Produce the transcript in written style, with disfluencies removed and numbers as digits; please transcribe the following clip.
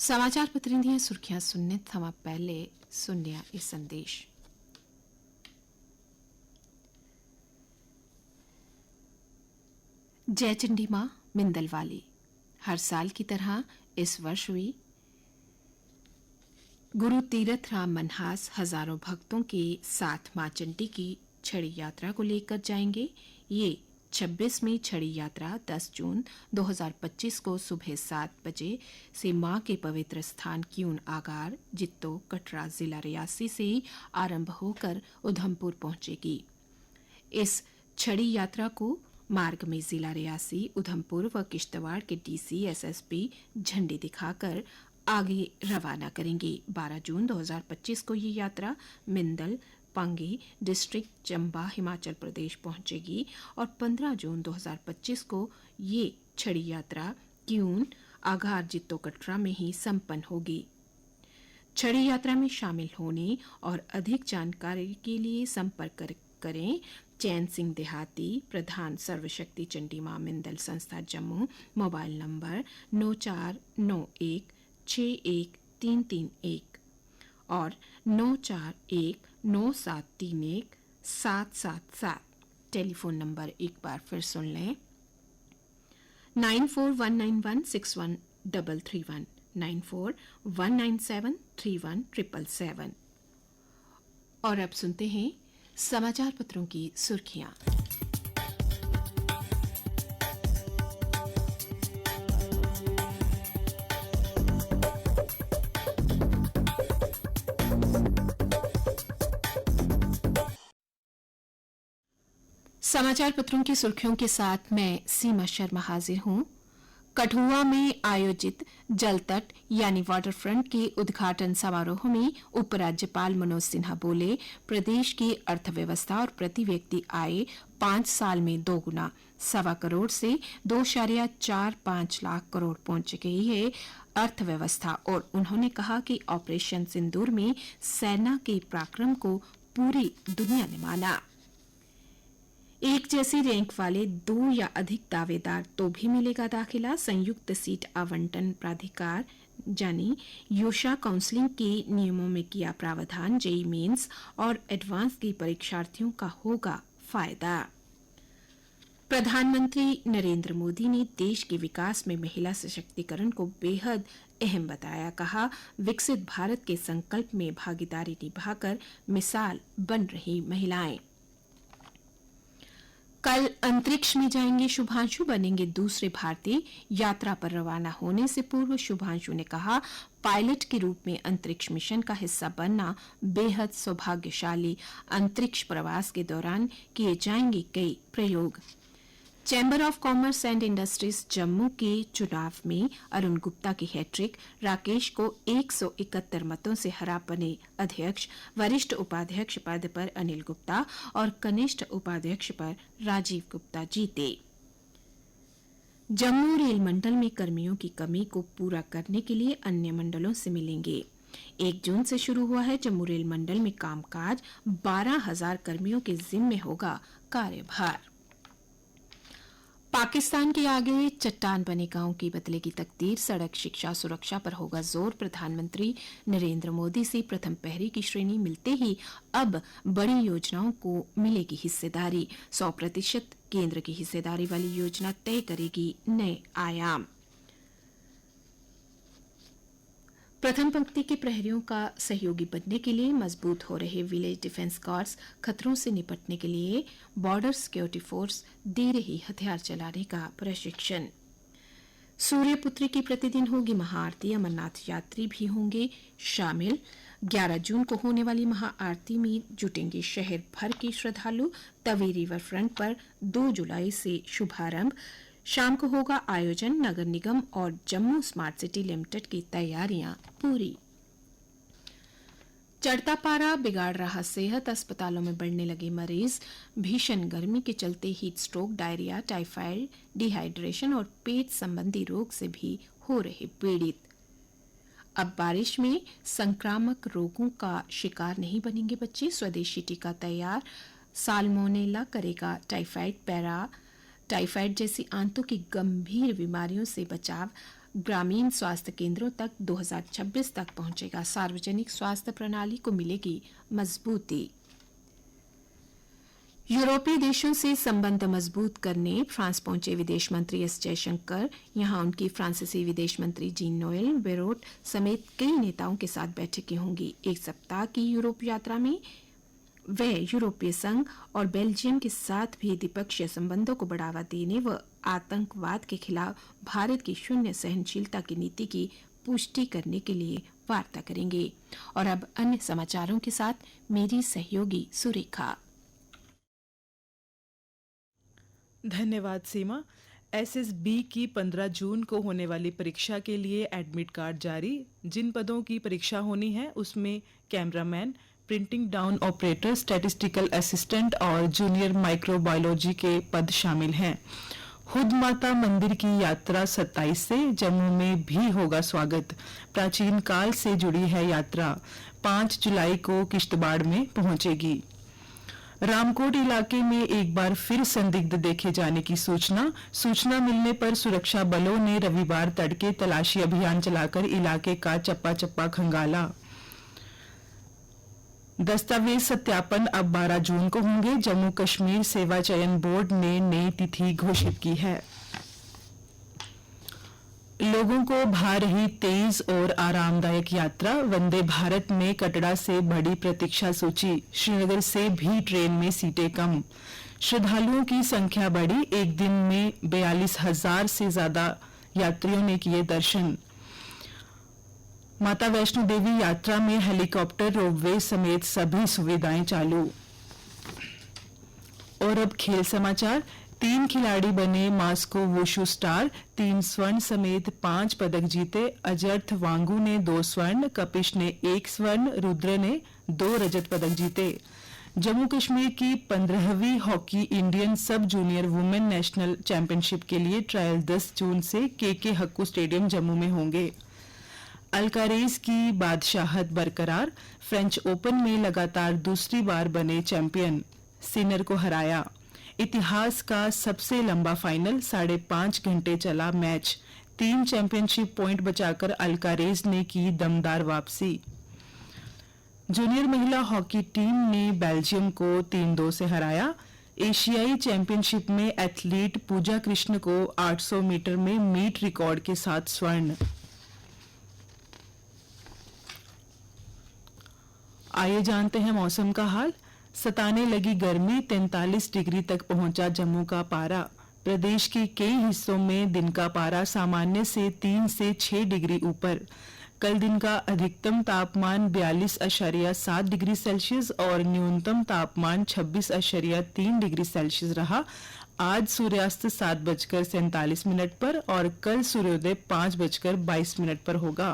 समाचार पत्रें दियां सुर्खियां सुनने थमां पहले सुनने एह संदेश। जय चंडी मां मिंदल वाली। हर साल की तरह इस वर्ष भी गुरु तीरथ राम मनहास हजारों भक्तों के साथ मां चंडी की छड़ी यात्रा को लेकर जाएंगे। ये 26वीं छड़ी यात्रा 10 जून 2025 को सुबह 7 बजे से मां के पवित्र स्थान क्यून आगार जित्तो कटरा जिला रियासी से आरंभ होकर उधमपुर पहुंचेगी। इस छड़ी यात्रा को मार्ग में जिला रियासी, उधमपुर व किश्तवाड़ के डीसी, एसएसपी झंडे दिखाकर आगे रवाना करेंगे। 12 जून 2025 को ये यात्रा मिंदल पांगी डिस्ट्रिक्ट चंबा हिमाचल प्रदेश पहुंचेगी और 15 जून 2025 को ये छड़ी यात्रा क्यून आघार जित्तो कटरा में ही संपन्न होगी। छड़ी यात्रा में शामिल होने और अधिक जानकारी के लिए संपर्क करें चैन सिंह देहाती, प्रधान सर्वशक्ति चंडी मां मिंदल संस्था जम्मू, मोबाइल नंबर 9491613331 और 9419731777। टेलीफोन नंबर एक बार फिर सुन लें 9419161331 9419731777। और अब सुनते हैं समाचार पत्रों की सुर्खियां। समाचार पत्रों की सुर्खियों के साथ मैं सीमा शर्मा हाजिर हूं। कठुआ में आयोजित जल तट यानी वाटर फ्रंट के उद्घाटन समारोह में उपराज्यपाल मनोज सिन्हा बोले, प्रदेश की अर्थव्यवस्था और प्रति व्यक्ति आय 5 साल में दोगुना 1.25 करोड़ से 2.45 लाख करोड़ पहुंच गई है अर्थव्यवस्था। और उन्होंने कहा कि ऑपरेशन सिंदूर में सेना के पराक्रम को पूरी दुनिया ने माना। एक जैसी रैंक वाले 2 या अधिक दावेदार तो भी मिलेगा दाखिला। संयुक्त सीट आवंटन प्राधिकार यानी योशा काउंसलिंग के नियमों में किया प्रावधान। जेई मेंस और एडवांस के परीक्षार्थियों का होगा फायदा। प्रधानमंत्री नरेंद्र मोदी ने देश के विकास में महिला सशक्तिकरण को बेहद अहम बताया। कहा, विकसित भारत के संकल्प में भागीदारी निभाकर मिसाल बन रही महिलाएं। कल अंतरिक्ष में जाएंगे शुभांशु, बनेंगे दूसरे भारतीय। यात्रा पर रवाना होने से पूर्व शुभांशु ने कहा, पायलट के रूप में अंतरिक्ष मिशन का हिस्सा बनना बेहद सौभाग्यशाली। अंतरिक्ष प्रवास के दौरान किए जाएंगे कई प्रयोग। Chamber of commerce and industries Jammu के चुनाव में अरुण गुप्ता की हैट्रिक, राकेश को 171 मतों से हरा बने अध्यक्ष। वरिष्ठ उपाध्यक्ष पद पर अनिल गुप्ता और कनिष्ठ उपाध्यक्ष पर राजीव गुप्ता जीते। जम्मू रेल मंडल में कर्मियों की कमी को पूरा करने के लिए अन्य मंडलों से मिलेंगे। 1 जून से शुरू हुआ है जम्मू रेल मंडल में कामकाज। 12,000 कर्मियों के जिम्मे होगा कार्यभार। पाकिस्तान के आगे चट्टान बने गांव की बदलेगी तकदीर, सड़क शिक्षा सुरक्षा पर होगा जोर। प्रधानमंत्री नरेंद्र मोदी से प्रथम पहरे की श्रेणी मिलते ही अब बड़ी योजनाओं को मिलेगी हिस्सेदारी। 100% केंद्र की हिस्सेदारी वाली योजना तय करेगी नए आयाम। प्रथम पंक्ति के प्रहरियों का सहयोगी बनने के लिए मजबूत हो रहे विलेज डिफेंस कॉर्प्स, खतरों से निपटने के लिए बॉर्डर सिक्योरिटी फोर्स दे रही हथियार चलाने का प्रशिक्षण। सूर्यपुत्री की प्रतिदिन होगी महाआरती, अमरनाथ यात्री भी होंगे शामिल। 11 जून को होने वाली महाआरती में जुटेंगे शहर भर के श्रद्धालु। तवी रिवर फ्रंट पर 2 जुलाई से शुभारंभ। शाम को होगा आयोजन। नगर निगम और जम्मू स्मार्ट सिटी लिमिटेड की तैयारियां पूरी। चढ़ता पारा बिगाड़ रहा सेहत, अस्पतालों में बढ़ने लगे मरीज। भीषण गर्मी के चलते heat stroke, diarrhoea, typhoid, dehydration और पेट संबंधी रोग से भी हो रहे पीड़ित। अब बारिश में संक्रामक रोगों का शिकार नहीं बनेंगे बच्चे। स्वदेशी टीका तैयार। साल्मोनेला करेगा टाइफाइड, पैरा टाइफाइड जैसी आंतों की गंभीर बीमारियों से बचाव। ग्रामीण स्वास्थ्य केंद्रों तक 2026 तक पहुंचेगा। सार्वजनिक स्वास्थ्य प्रणाली को मिलेगी मजबूती। यूरोपीय देशों से संबंध मजबूत करने फ्रांस पहुंचे विदेश मंत्री एस जयशंकर। यहां उनकी फ्रांसीसी विदेश मंत्री जीन नोएल बेरोट समेत कई नेताओं के साथ बैठकें होंगी। एक सप्ताह की यूरोप यात्रा में वे यूरोपीय संघ और बेल्जियम के साथ भी द्विपक्षीय संबंधों को बढ़ावा देने व आतंकवाद के खिलाफ भारत की शून्य सहनशीलता की नीति की पुष्टि करने के लिए वार्ता करेंगे। और अब अन्य समाचारों के साथ मेरी सहयोगी सुरेखा। धन्यवाद सीमा। एसएसबी की 15 जून को होने वाली परीक्षा के लिए एडमिट कार्ड जारी। जिन पदों की परीक्षा होनी है उसमें cameraman, printing down operator, statistical assistant और जूनियर माइक्रोबायोलॉजी के पद शामिल हैं। खुद माता मंदिर की यात्रा 27 से जम्मू में भी होगा स्वागत। प्राचीन काल से जुड़ी है यात्रा। 5 जुलाई को किश्तवाड़ में पहुंचेगी। रामकोट इलाके में एक बार फिर संदिग्ध देखे जाने की सूचना मिलने पर सुरक्षा बलों ने रविवार तड़के तलाशी अभियान चलाकर इलाके का चप्पा चप्पा खंगाला। दस्तावेज सत्यापन अब 12 जून को होंगे। जम्मू कश्मीर सेवा चयन बोर्ड ने नई तिथि घोषित की है। लोगों को भा रही तेज और आरामदायक यात्रा। वंदे भारत में कटड़ा से बड़ी प्रतीक्षा सूची। श्रीनगर से भी ट्रेन में सीटें कम। श्रद्धालुओं की संख्या बढ़ी। एक दिन में 42,000 से ज्यादा यात्रियों ने किए दर्शन। माता वैष्णो देवी यात्रा में हेलीकॉप्टर, रोपवे समेत सभी सुविधाएं चालू। और अब खेल समाचार। 3 खिलाड़ी बने मास्को वुशु स्टार। 3 स्वर्ण समेत 5 पदक जीते। अजर्थ वांगू ने 2 स्वर्ण, कपिश ने 1 स्वर्ण, रुद्र ने 2 रजत पदक जीते। जम्मू कश्मीर की 15वीं hockey Indian sub junior women national championship के लिए ट्रायल 10 जून से के हक्कू स्टेडियम जम्मू में होंगे। अल्कारेज की बादशाहत बरकरार। फ्रेंच ओपन में लगातार दूसरी बार बने चैंपियन। सिनर को हराया। इतिहास का सबसे लंबा फाइनल। 5.5 घंटे चला मैच। 3 चैंपियनशिप पॉइंट बचाकर अल्कारेज ने की दमदार वापसी। जूनियर महिला हॉकी टीम ने बेल्जियम को 3-2 से हराया। एशियाई चैंपियनशिप में एथलीट पूजा कृष्ण को 800 मीटर में मीट रिकॉर्ड के साथ स्वर्ण। आइए जानते हैं मौसम का हाल। सताने लगी गर्मी। 43 डिग्री तक पहुंचा जम्मू का पारा। प्रदेश के कई हिस्सों में दिन का पारा सामान्य से 3 से 6 डिग्री ऊपर। कल दिन का अधिकतम तापमान 42.7 डिग्री सेल्सियस और न्यूनतम तापमान 26.3 डिग्री सेल्सियस रहा। आज सूर्यास्त 7:47 पर और कल सूर्योदय 5:22 पर होगा।